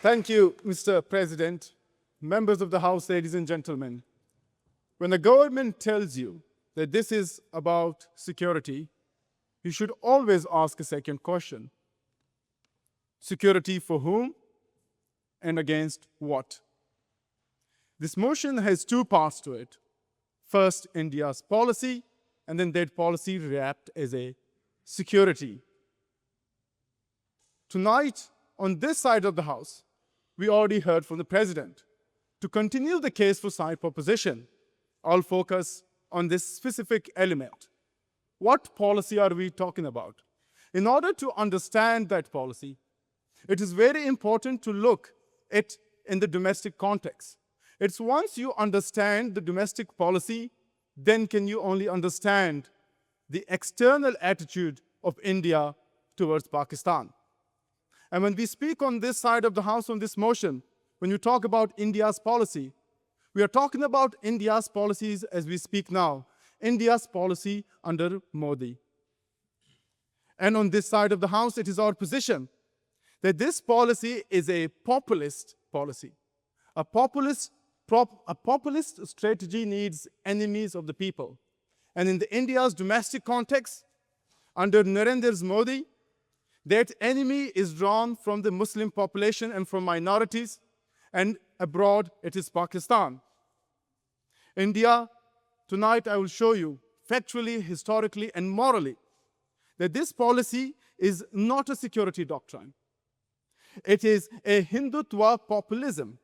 Thank you, Mr. President, members of the House, ladies and gentlemen. When a government tells you that this is about security, you should always ask a second question. Security for whom and against what? This motion has two parts to it. First, India's policy, and then that policy wrapped as a security. Tonight, on this side of the House, we already heard from the President. To continue the case for side proposition, I'll focus on this specific element. What policy are we talking about? In order to understand that policy, it is very important to look at it in the domestic context. It's once you understand the domestic policy, then can you only understand the external attitude of India towards Pakistan. And when we speak on this side of the House on this motion, when you talk about India's policy, we are talking about India's policies as we speak now, India's policy under Modi. And on this side of the House, it is our position that this policy is a populist policy. A populist strategy needs enemies of the people. And in India's domestic context, under Narendra Modi, that enemy is drawn from the Muslim population and from minorities, and abroad it is Pakistan. India, tonight I will show you factually, historically, and morally that this policy is not a security doctrine. It is a Hindutva populism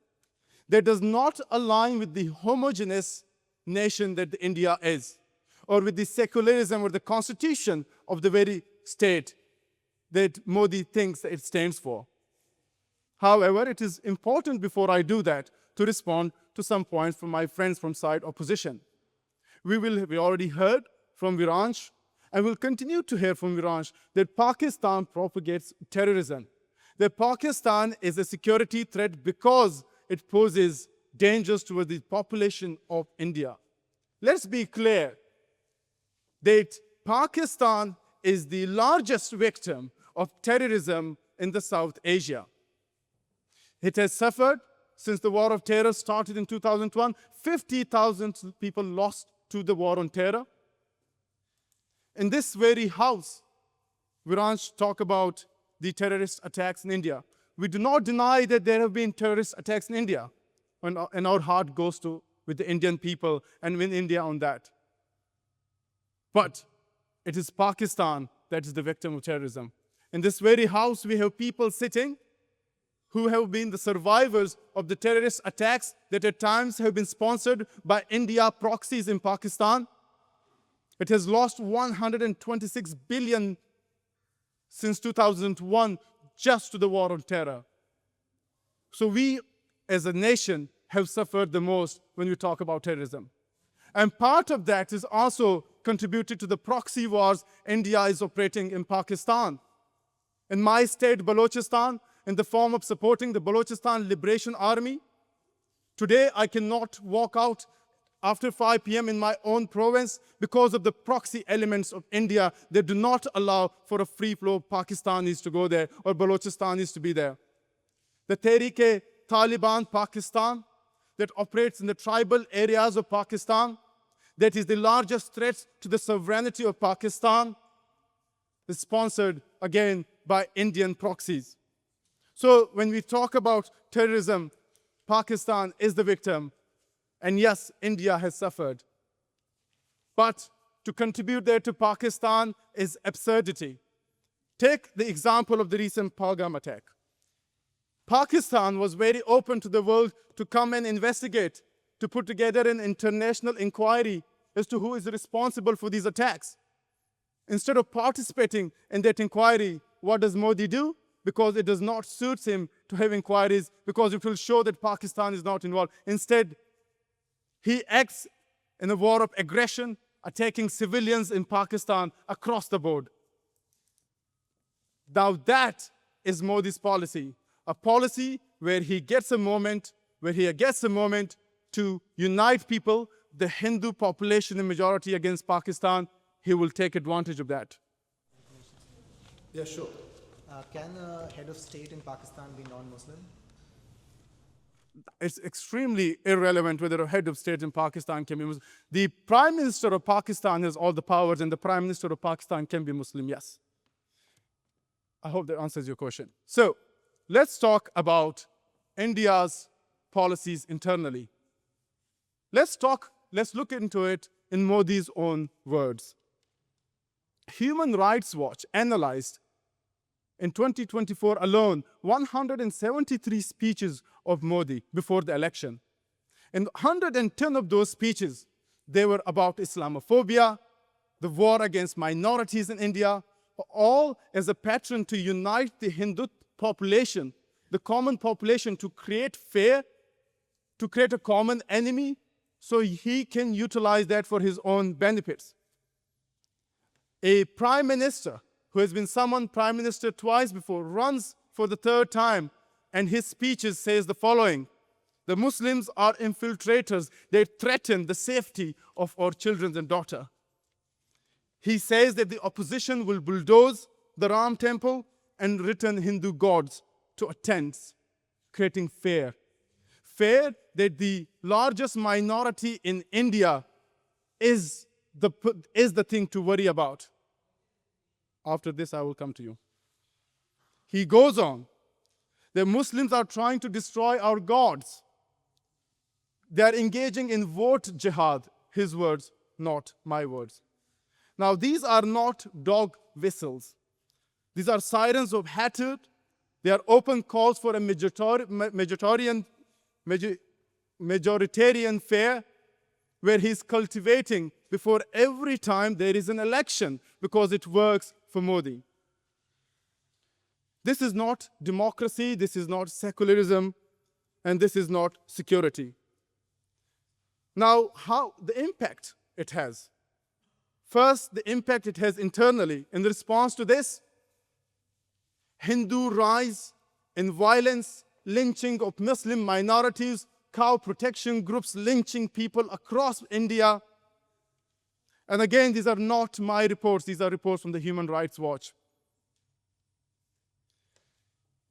that does not align with the homogeneous nation that India is, or with the secularism or the constitution of the very state that Modi thinks it stands for. However, it is important before I do that to respond to some points from my friends from side opposition. We already heard from Viransh, and will continue to hear from Viransh, that Pakistan propagates terrorism. That Pakistan is a security threat because it poses dangers towards the population of India. Let's be clear that Pakistan is the largest victim of terrorism in the South Asia. It has suffered since the war of terror started in 2001, 50,000 people lost to the war on terror. In this very house, Viransh talked about the terrorist attacks in India. We do not deny that there have been terrorist attacks in India, and our heart goes with the Indian people and with India on that. But it is Pakistan that is the victim of terrorism. In this very house, we have people sitting who have been the survivors of the terrorist attacks that at times have been sponsored by India proxies in Pakistan. It has lost 126 billion since 2001 just to the war on terror. So we, as a nation, have suffered the most when we talk about terrorism. And part of that is also contributed to the proxy wars India is operating in Pakistan. In my state, Balochistan, in the form of supporting the Balochistan Liberation Army, today I cannot walk out after 5 p.m. in my own province because of the proxy elements of India that do not allow for a free flow of Pakistanis to go there or Balochistanis to be there. The Tehreek-e-Taliban Pakistan that operates in the tribal areas of Pakistan, that is the largest threat to the sovereignty of Pakistan, is sponsored again by Indian proxies. So when we talk about terrorism, Pakistan is the victim. And yes, India has suffered. But to contribute there to Pakistan is absurdity. Take the example of the recent Pahalgam attack. Pakistan was very open to the world to come and investigate, to put together an international inquiry as to who is responsible for these attacks. Instead of participating in that inquiry, what does Modi do? Because it does not suit him to have inquiries, because it will show that Pakistan is not involved. Instead, he acts in a war of aggression, attacking civilians in Pakistan across the board. Now that is Modi's policy, a policy where he gets a moment to unite people, the Hindu population in majority against Pakistan. He will take advantage of that. Yeah, sure. Can a head of state in Pakistan be non-Muslim? it's extremely irrelevant whether a head of state in Pakistan can be Muslim. The Prime Minister of Pakistan has all the powers, and the Prime Minister of Pakistan can be Muslim, yes. I hope that answers your question. So let's talk about India's policies internally. Let's look into it in Modi's own words. Human Rights Watch analyzed in 2024 alone 173 speeches of Modi before the election. And 110 of those speeches, they were about Islamophobia, the war against minorities in India, all as a pattern to unite the Hindu population, the common population, to create fear, to create a common enemy, so he can utilize that for his own benefits. A prime minister who has been summoned prime minister twice before runs for the third time, and his speeches says the following: the Muslims are infiltrators. They threaten the safety of our children and daughters. He says that the opposition will bulldoze the Ram temple and return Hindu gods to a tents, creating fear. Fear that the largest minority in India is the thing to worry about. After this, I will come to you. He goes on. The Muslims are trying to destroy our gods. They are engaging in vote jihad. His words, not my words. Now, these are not dog whistles. These are sirens of hatred. They are open calls for a majoritarian fear, where he's cultivating before every time there is an election, because it works for Modi. This is not democracy, this is not secularism, and this is not security. Now, how the impact it has. First, the impact it has internally. In response to this, Hindu rise in violence, lynching of Muslim minorities, cow protection groups lynching people across India. And again, these are not my reports, these are reports from the Human Rights Watch.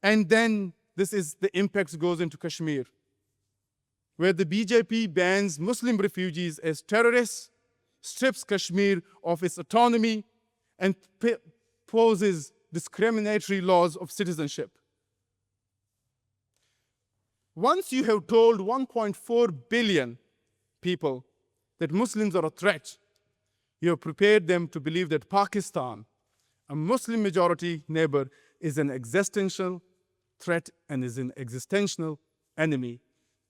And then the impact goes into Kashmir, where the BJP bans Muslim refugees as terrorists, strips Kashmir of its autonomy, and poses discriminatory laws of citizenship. Once you have told 1.4 billion people that Muslims are a threat, you have prepared them to believe that Pakistan, a Muslim majority neighbor, is an existential threat and is an existential enemy.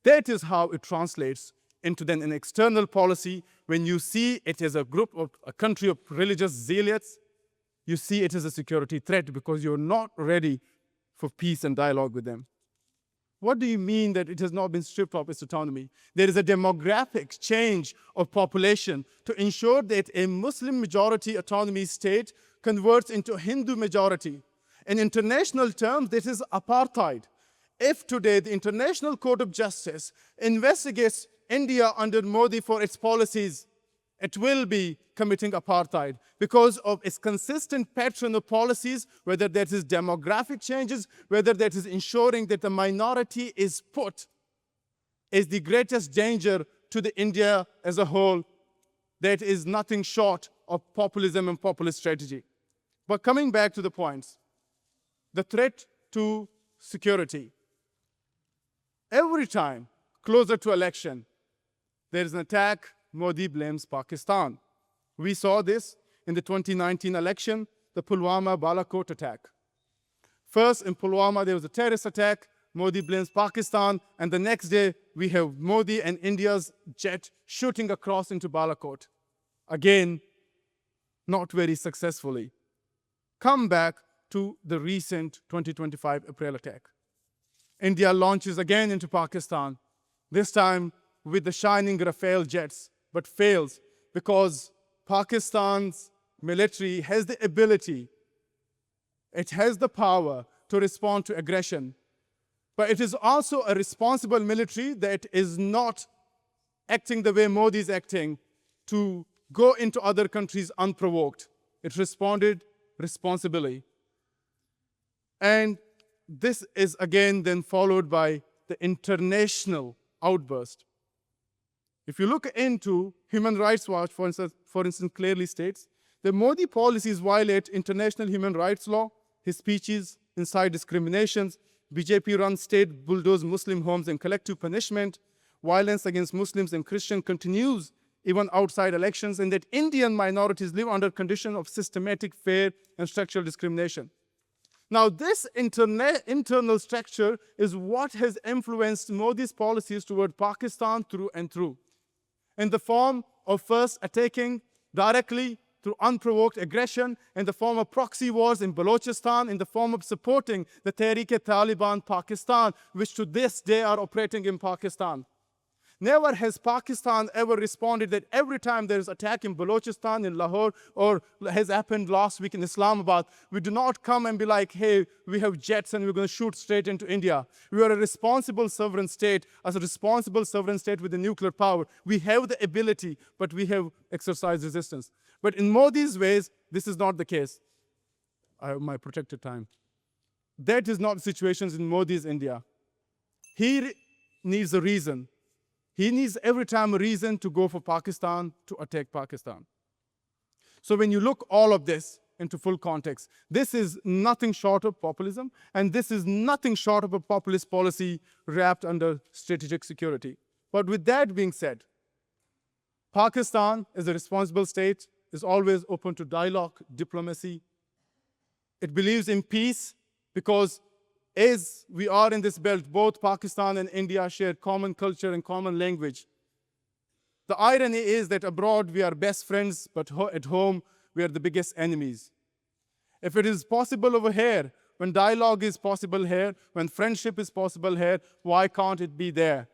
That is how it translates into then an external policy. When you see it as a group of a country of religious zealots, you see it as a security threat because you're not ready for peace and dialogue with them. What do you mean that it has not been stripped of its autonomy? There is a demographic change of population to ensure that a Muslim majority autonomy state converts into a Hindu majority. In international terms, this is apartheid. If today the International Court of Justice investigates India under Modi for its policies, it will be committing apartheid because of its consistent pattern of policies, whether that is demographic changes, whether that is ensuring that the minority is put as the greatest danger to the India as a whole. That is nothing short of populism and populist strategy. But coming back to the points, the threat to security. Every time closer to election, there is an attack. Modi blames Pakistan. We saw this in the 2019 election, the Pulwama Balakot attack. First, in Pulwama, there was a terrorist attack. Modi blames Pakistan. And the next day, we have Modi and India's jet shooting across into Balakot. Again, not very successfully. Come back to the recent 2025 April attack. India launches again into Pakistan, this time with the shining Rafale jets, but fails because Pakistan's military has the ability, it has the power to respond to aggression. But it is also a responsible military that is not acting the way Modi is acting to go into other countries unprovoked. It responded responsibly. And this is again then followed by the international outburst. If you look into Human Rights Watch, for instance, clearly states that Modi policies violate international human rights law, his speeches incite discriminations, BJP-run state bulldoze Muslim homes and collective punishment, violence against Muslims and Christians continues even outside elections, and that Indian minorities live under conditions of systematic, fair, and structural discrimination. Now, this internal structure is what has influenced Modi's policies toward Pakistan through and through, in the form of first attacking directly through unprovoked aggression, in the form of proxy wars in Balochistan, in the form of supporting the Tehreek-e-Taliban Pakistan, which to this day are operating in Pakistan. Never has Pakistan ever responded that every time there is attack in Balochistan, in Lahore, or has happened last week in Islamabad, we do not come and be like, hey, we have jets and we're going to shoot straight into India. We are a responsible sovereign state. As a responsible sovereign state with a nuclear power, we have the ability, but we have exercised resistance. But in Modi's ways, this is not the case. I have my protected time. That is not the situation in Modi's India. He needs a reason. He needs every time a reason to go for Pakistan, to attack Pakistan. So when you look all of this into full context, this is nothing short of populism, and this is nothing short of a populist policy wrapped under strategic security. But with that being said, Pakistan, as a responsible state, is always open to dialogue, diplomacy. It believes in peace because as we are in this belt, both Pakistan and India share common culture and common language. The irony is that abroad we are best friends, but at home we are the biggest enemies. If it is possible over here, when dialogue is possible here, when friendship is possible here, why can't it be there?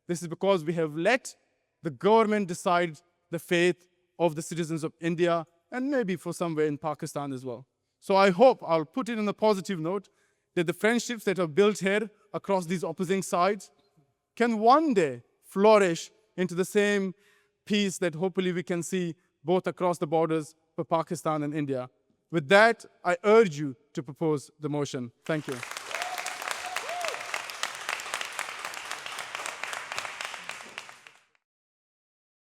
This is because we have let the government decide the fate of the citizens of India, and maybe for somewhere in Pakistan as well. So I hope, I'll put it on a positive note, that the friendships that are built here across these opposing sides can one day flourish into the same peace that hopefully we can see both across the borders for Pakistan and India. With that, I urge you to propose the motion. Thank you.